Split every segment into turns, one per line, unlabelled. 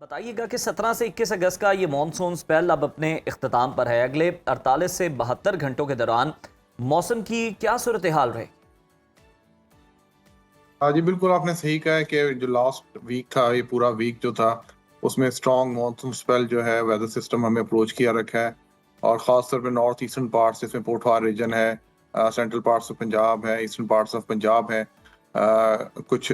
बताइएगा कि 17 से 21 अगस्त का ये मानसून स्पेल अब अपने इख्तिताम पर है। अगले 48 से 72 घंटों के दौरान मौसम की क्या सूरत हाल रहे?
हाँ जी, बिल्कुल आपने सही कहा है कि जो लास्ट वीक था, ये पूरा वीक जो था, उसमें स्ट्रॉन्ग मॉनसून स्पेल जो है वेदर सिस्टम हमें अप्रोच किया रखा है। और ख़ास तौर पे नॉर्थ ईस्टर्न पार्ट्स जिसमें पोठवार रीजन है, सेंट्रल पार्ट्स ऑफ पंजाब है, ईस्टर्न पार्ट्स ऑफ पंजाब है, कुछ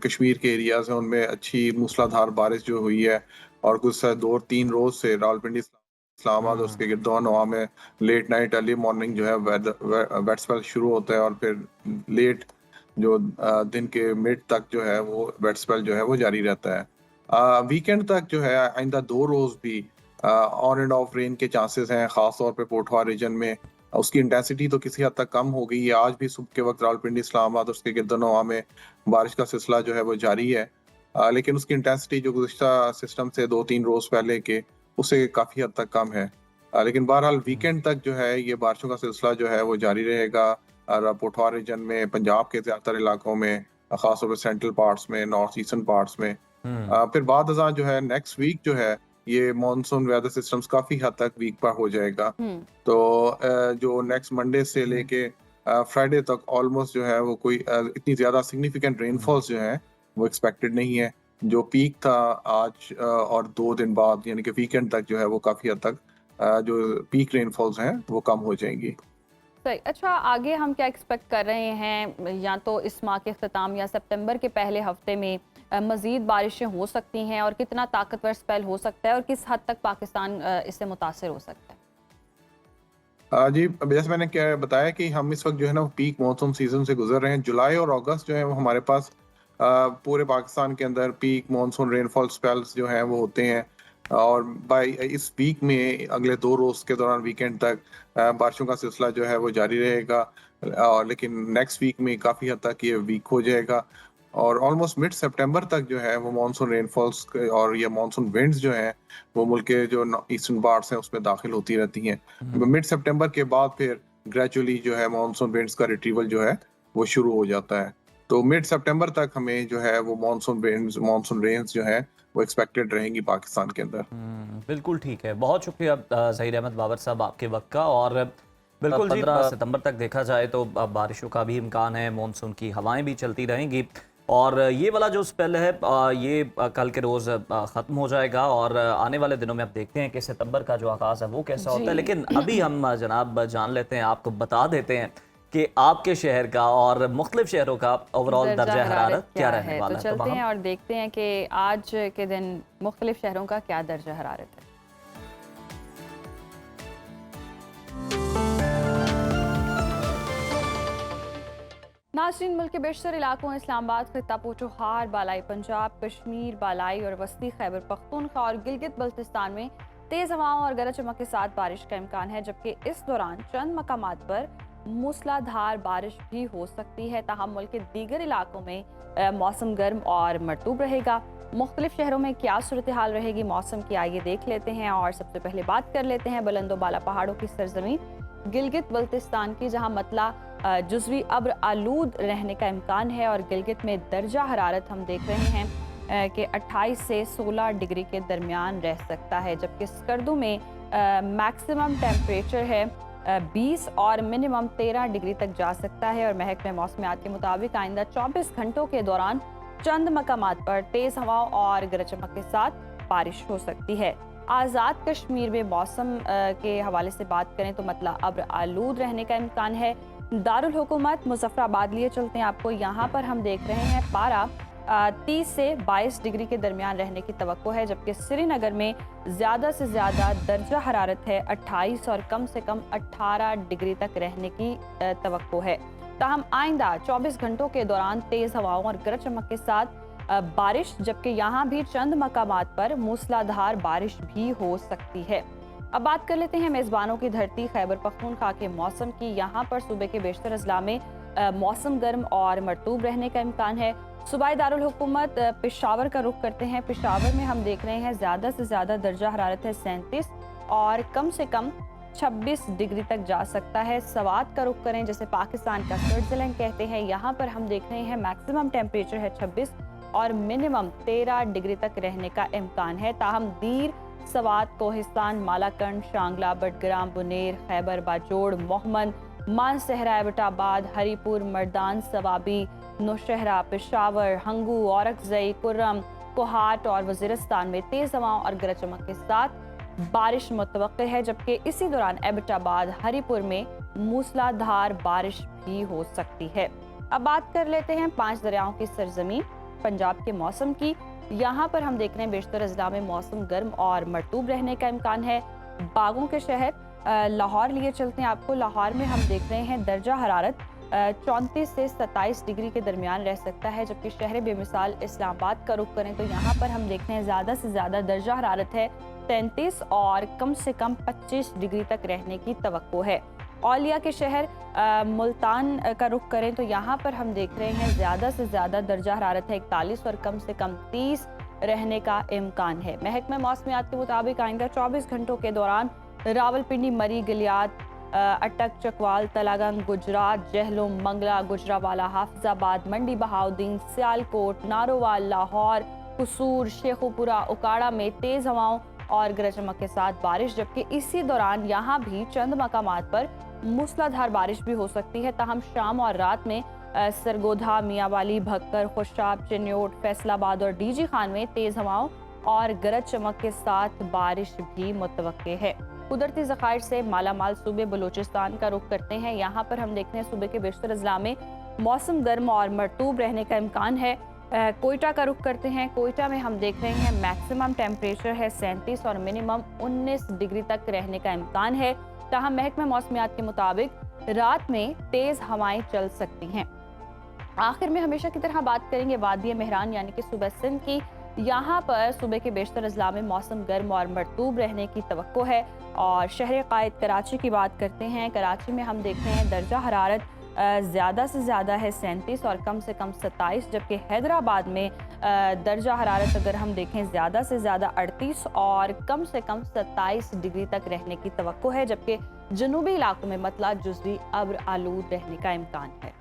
कश्मीर के एरियाज़ हैं, उनमें अच्छी मूसलाधार बारिश जो हुई है। और गुज़श्ता 2-3 रोज़ से रावलपिंडी, इस्लामाबाद और उसके गिरदोनवा में लेट नाइट अर्ली मॉर्निंग जो है वेट स्पेल शुरू होता है और फिर लेट जो दिन के मिड तक जो है वो वेट स्पेल जो है वो जारी रहता है। वीकेंड तक जो है आइंदा 2 रोज़ भी ऑन एंड ऑफ रेन के चांसेस हैं, ख़ास तौर पे पोठवा रीजन में। उसकी इंटेंसिटी तो किसी हद तक कम हो गई है। आज भी सुबह के वक़्त रावलपिंडी, इस्लामाबाद और उसके गिरदोनवा में बारिश का सिलसिला जो है वो जारी है। लेकिन उसकी इंटेंसिटी जो गुज़िश्ता सिस्टम से 2-3 रोज़ पहले के, उससे काफ़ी हद तक कम है। लेकिन बहरहाल वीकेंड तक जो है ये बारिशों का सिलसिला जो है वो जारी रहेगा। और पोठवार रीजन में, पंजाब के ज़्यादातर इलाकों में, ख़ास तौर पे सेंट्रल पार्ट्स में, नॉर्थ ईस्टर्न पार्ट्स में।
हम्म।
फिर बाद अज़ां जो है नेक्स्ट वीक जो है, ये मॉनसून वेदर सिस्टम्स काफ़ी हद तक वीक पर हो जाएगा।
हुँ।
तो जो नेक्स्ट मंडे से लेके फ्राइडे तक ऑलमोस्ट जो है वो कोई इतनी ज़्यादा सिग्निफिकेंट रेनफॉल्स जो हैं, वो एक्सपेक्टेड नहीं है। जो पीक था आज और 2 दिन बाद यानी कि वीकेंड तक जो है वो काफ़ी हद तक जो पीक रेनफॉल्स हैं, वो कम हो जाएँगी।
सही। अच्छा, आगे हम क्या एक्सपेक्ट कर रहे हैं? या तो इस माह के अख्ताम या सितंबर के पहले हफ्ते में मज़ीद बारिशें हो सकती हैं, और कितना ताकतवर स्पेल हो सकता है, और किस हद तक पाकिस्तान इससे मुतासिर हो सकता है?
जी, अब जैसे मैंने क्या बताया कि हम इस वक़्त जो है ना वो पीक मॉनसून सीज़न से गुज़र रहे हैं। जुलाई और अगस्त जो है वो हमारे पास पूरे पाकिस्तान के अंदर पीक मॉनसून रेनफॉल स्पेल्स जो हैं वो होते हैं। और बाय इस वीक में अगले 2 रोज़ के दौरान वीकेंड तक बारिशों का सिलसिला जो है वो जारी रहेगा। लेकिन नेक्स्ट वीक में काफ़ी हद तक ये वीक हो जाएगा। और ऑलमोस्ट मिड सितंबर तक जो है वो मॉनसून रेनफॉल्स और ये मॉनसून विंड्स जो हैं, वो मुल्क के जो ईस्टर्न पार्ट्स हैं उसमें दाखिल होती रहती हैं।
हम्म।
मिड सितंबर के बाद फिर ग्रेजुअली जो है मॉनसून विंड्स का रिट्रीवल जो है वो शुरू हो जाता है। तो मिड सितंबर तक हमें जो है वो मॉनसून विंड्स, मॉनसून रेन्स जो है वो एक्सपेक्टेड रहेंगी पाकिस्तान के अंदर।
बिल्कुल ठीक है। बहुत शुक्रिया ज़हीर अहमद बाबर साहब आपके वक्त का। और बिल्कुल जी, 15 सितंबर तक देखा जाए तो बारिशों का भी इम्कान है, मानसून की हवाएं भी चलती रहेंगी। और ये वाला जो स्पेल है ये कल के रोज़ ख़त्म हो जाएगा। और आने वाले दिनों में अब देखते हैं कि सितंबर का जो आगाज़ है वो कैसा
जी।
होता है। लेकिन अभी हम जनाब जान लेते हैं, आपको बता देते हैं कि आपके शहर का और मुख्तलिफ शहरों का ओवरऑल
दर्जा
दर्जा
हरारत
हरारत क्या
क्या
रहने
है? तो
वाला है। तो
चलते
हम
हैं और देखते हैं कि आज के दिन मुख्तलिफ शहरों का क्या दर्जा हरारत है। नाज़रीन, मुल्क के बेशतर इलाकों इस्लामाबाद, खित्ता पोठोहार, बालाई पंजाब, कश्मीर, बालाई और वस्ती खैबर पख्तूनख्वा और गिलगित बल्तिस्तान में तेज़ हवाओं और गरज चमक के साथ बारिश का इम्कान है, जबकि इस दौरान चंद मकामात पर मूसलाधार बारिश भी हो सकती है। ताहम मुल्क के दीगर इलाकों में मौसम गर्म और मरतूब रहेगा। मुख्तलिफ शहरों में क्या सूरत हाल रहेगी मौसम की, आइए देख लेते हैं। और सबसे पहले बात कर लेते हैं बुलंदो बाला पहाड़ों की सरजमीन गिलगित बल्तिस्तान की, जहां मतला जुज़वी अब्र आलूद रहने का इम्कान है। और गिलगित में दर्जा हरारत हम देख रहे हैं कि 28 से 16 डिग्री के दरमियान रह सकता है, जबकि स्कर्दू में मैक्सिमम टेम्परेचर है 20 और मिनिमम 13 डिग्री तक जा सकता है। और महकमे मौसमियात के मुताबिक आइंदा 24 घंटों के दौरान चंद मकामात पर तेज़ हवाओं और गरज चमक के साथ बारिश हो सकती है। आज़ाद कश्मीर में मौसम के हवाले से बात करें तो मतला अब्र आलूद रहने का इम्कान है। दारुल हुकूमत मुजफ्फराबाद लिए चलते हैं आपको, यहाँ पर हम देख रहे हैं पारा 30 से 22 डिग्री के दरमियान रहने की तवक्को है, जबकि श्रीनगर में ज़्यादा से ज़्यादा दर्जा हरारत है 28 और कम से कम 18 डिग्री तक रहने की तवक्को है। ताहम आइंदा 24 घंटों के दौरान तेज़ हवाओं और गरज चमक के साथ बारिश, जबकि यहाँ भी चंद मकामात पर मूसलाधार बारिश भी हो सकती है। अब बात कर लेते हैं मेज़बानों की धरती खैबर पख्तूनख्वा के मौसम की। यहाँ पर सूबे के बेशतर अजला में मौसम गर्म और मरतूब रहने का इम्कान है। सूबाई दारुल हुकूमत पेशावर का रुख करते हैं। पेशावर में हम देख रहे हैं ज़्यादा से ज़्यादा दर्जा हरारत है 37 और कम से कम 26 डिग्री तक जा सकता है। सवात का रुख करें, जैसे पाकिस्तान का स्विट्जरलैंड कहते हैं, यहाँ पर हम देख रहे हैं मैक्सिमम टेम्परेचर है 26 और मिनिमम 13 डिग्री तक रहने का इम्कान है। ताहम दीर, सवात, कोहिस्तान, मालाकंड, शांगला, बडग्राम, बुनेर, खैबर बाजोड़, मोहम्मद, मानसहरा, एबटाबाद, हरीपुर, मर्दान, सवाबी, नौशहरा, पेशावर, हंगू, औरकजई, कुर्रम, कोहाट और वजीरिस्तान में तेज हवाओं और गरज चमक के साथ बारिश मुतवक्किल है, जबकि इसी दौरान एबटाबाद, हरीपुर में मूसलाधार बारिश भी हो सकती है। अब बात कर लेते हैं 5 दरियाओं की सरजमीन पंजाब के मौसम की। यहाँ पर हम देख रहे हैं बेशतर अजला में मौसम गर्म और मरतूब रहने का इम्कान है। बागों के शहर लाहौर लिए चलते हैं आपको। लाहौर में हम देख रहे हैं दर्जा हरारत 34 से 27 डिग्री के दरमियान रह सकता है, जबकि शहर बेमिसाल इस्लामाबाद का रुख करें तो यहाँ पर हम देख रहे हैं ज़्यादा से ज़्यादा दर्जा हरारत है 33 और कम से कम 25 डिग्री तक रहने की तवक्को है। औलिया के शहर मुल्तान का रुख करें तो यहाँ पर हम देख रहे हैं ज़्यादा से ज़्यादा दर्जा हरारत है 41 और कम से कम 30 रहने का इम्कान है। महकमा मौसमियात के मुताबिक आइंदा 24 घंटों के दौरान रावलपिंडी, मरी, गलियात, अटक, चकवाल, तलागंग, गुजरात, जहलुम, मंगला, गुजरावाला, हाफिजाबाद, मंडी बहाउद्दीन, सियालकोट, नारोवाल, लाहौर, कसूर, शेखुपुरा, उकाड़ा में तेज़ हवाओं और गरज चमक के साथ बारिश, जबकि इसी दौरान यहाँ भी चंद मकामात पर मूसलाधार बारिश भी हो सकती है। ताहम शाम और रात में सरगोधा, मियांवाली, भक्कर, खुशाब, चिन्योट, फैसलाबाद और डीजी खान में तेज़ हवाओं और गरज चमक के साथ बारिश भी मुतवक्के है। कुदरती ज़खायर से मालामाल सूबे बलूचिस्तान का रुख करते हैं। यहाँ पर हम देखते हैं सूबे के बेशतर अजला में मौसम गर्म और मरतूब रहने का इम्कान है। कोयटा का रुख करते हैं। कोयटा में हम देख रहे हैं मैक्सिमम टेम्परेचर है 37 और मिनिमम 19 डिग्री तक रहने का इम्कान है। ताहम महकमा मौसमियात के मुताबिक रात में तेज़ हवाएं चल सकती हैं। आखिर में हमेशा की तरह बात करेंगे वादी मेहरान यानी कि सूबा सिंध की। यहाँ पर सूबे के बेशतर अजला में मौसम गर्म और मरतूब रहने की तवक्को है। और शहर कायद कराची की बात करते हैं। कराची में हम देख रहे हैं दर्जा हरारत ज़्यादा से ज़्यादा है 37 और कम से कम 27, जबकि हैदराबाद में दर्जा हरारत अगर हम देखें ज़्यादा से ज़्यादा 38 और कम से कम 27 डिग्री तक रहने की तवक्को है, जबकि जनूबी इलाकों में मतला जुज़वी अब्र आलूद रहने का इम्कान है।